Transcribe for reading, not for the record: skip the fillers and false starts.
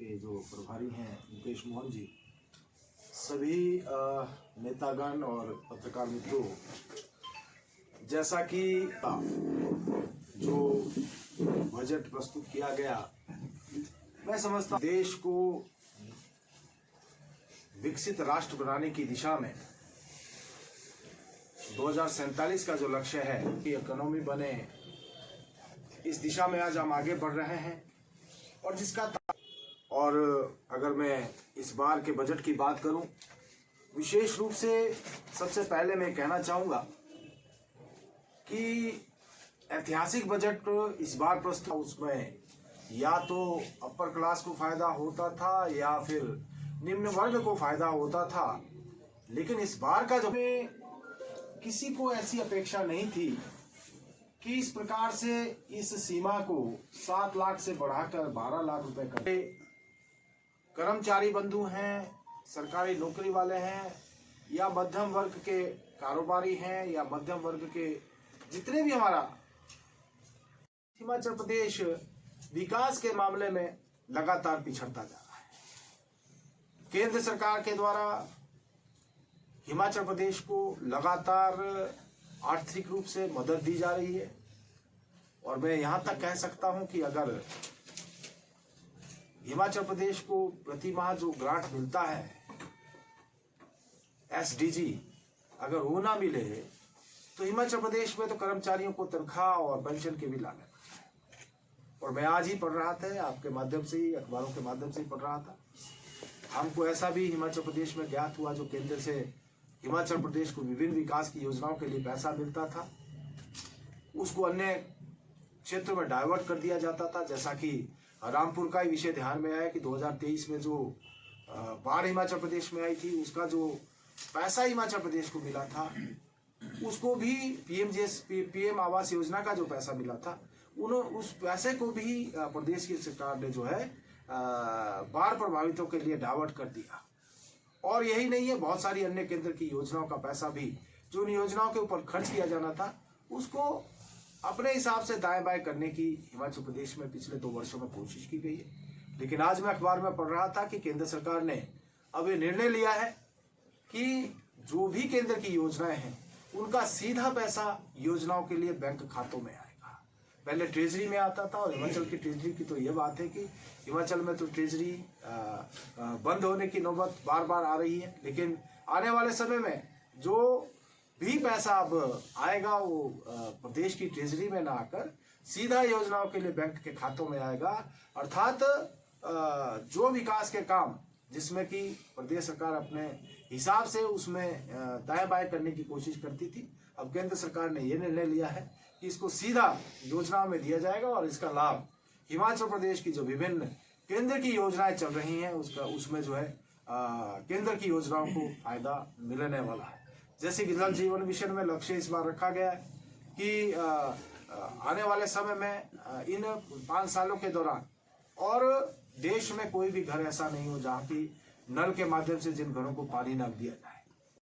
के जो प्रभारी हैं मुकेश मोहन जी, सभी नेतागण और पत्रकार मित्रों, जैसा कि जो बजट प्रस्तुत किया गया, मैं समझता हूं देश को विकसित राष्ट्र बनाने की दिशा में 2047 का जो लक्ष्य है कि इकोनॉमी बने, इस दिशा में आज हम आगे बढ़ रहे हैं। और अगर मैं इस बार के बजट की बात करूं, विशेष रूप से सबसे पहले मैं कहना चाहूंगा कि ऐतिहासिक बजट इस बार प्रस्तुत, उसमें या तो अपर क्लास को फायदा होता था या फिर निम्न वर्ग को फायदा होता था, लेकिन इस बार का जो किसी को ऐसी अपेक्षा नहीं थी कि इस प्रकार से इस सीमा को 7 लाख से बढ़ाकर 12 लाख रुपए कर। कर्मचारी बंधु हैं, सरकारी नौकरी वाले हैं, या मध्यम वर्ग के कारोबारी हैं, या मध्यम वर्ग के जितने भी हमारा हिमाचल प्रदेश विकास के मामले में लगातार पिछड़ता जा रहा है। केंद्र सरकार के द्वारा हिमाचल प्रदेश को लगातार आर्थिक रूप से मदद दी जा रही है, और मैं यहां तक कह सकता हूं कि अगर हिमाचल प्रदेश को प्रति माह जो ग्रांट मिलता है एसडीजी, अगर वो ना मिले तो हिमाचल प्रदेश में तो कर्मचारियों को तनख्वाह और पेंशन के भी लाने पड़ते हैं। और मैं आज ही पढ़ रहा था, आपके माध्यम से ही, अखबारों के माध्यम से ही पढ़ रहा था, हमको ऐसा भी हिमाचल प्रदेश में ज्ञात हुआ जो केंद्र से हिमाचल प्रदेश को विभिन्न विकास की योजनाओं के लिए पैसा मिलता था, उसको अन्य क्षेत्रों में डाइवर्ट कर दिया जाता था। जैसा कि रामपुर का ही विषय ध्यान में आया कि 2023 में जो बाढ़ हिमाचल प्रदेश में आई थी, उसका जो पैसा हिमाचल प्रदेश को मिला था, उसको भी पीएम आवास योजना का जो पैसा मिला था, उस पैसे को भी प्रदेश की सरकार ने जो है बाढ़ प्रभावितों के लिए डाइवर्ट कर दिया। और यही नहीं है, बहुत सारी अन्य केंद्र की योजनाओं का पैसा भी जो उन योजनाओं के ऊपर खर्च किया जाना था, उसको अपने हिसाब से दाएं बाएं करने की हिमाचल प्रदेश में पिछले 2 वर्षों में कोशिश की गई है। लेकिन आज मैं अखबार में पढ़ रहा था कि केंद्र सरकार ने अब ये निर्णय लिया है कि जो भी केंद्र की योजनाएं हैं, उनका सीधा पैसा योजनाओं के लिए बैंक खातों में आएगा। पहले ट्रेजरी में आता था, और हिमाचल की ट्रेजरी की तो यह बात है कि हिमाचल में तो ट्रेजरी बंद होने की नौबत बार बार आ रही है। लेकिन आने वाले समय में जो भी पैसा अब आएगा वो प्रदेश की ट्रेजरी में ना आकर सीधा योजनाओं के लिए बैंक के खातों में आएगा। अर्थात जो विकास के काम जिसमें कि प्रदेश सरकार अपने हिसाब से उसमें दाएं बाएं करने की कोशिश करती थी, अब केंद्र सरकार ने यह निर्णय लिया है कि इसको सीधा योजनाओं में दिया जाएगा, और इसका लाभ हिमाचल प्रदेश की जो विभिन्न केंद्र की योजनाएं चल रही हैं उसमें जो है केंद्र की योजनाओं को फायदा मिलने वाला है। जैसे कि जल जीवन मिशन में लक्ष्य इस बार रखा गया है कि आने वाले समय में इन 5 सालों के दौरान और देश में कोई भी घर ऐसा नहीं हो जहाँ की नल के माध्यम से जिन घरों को पानी न दिया जाए।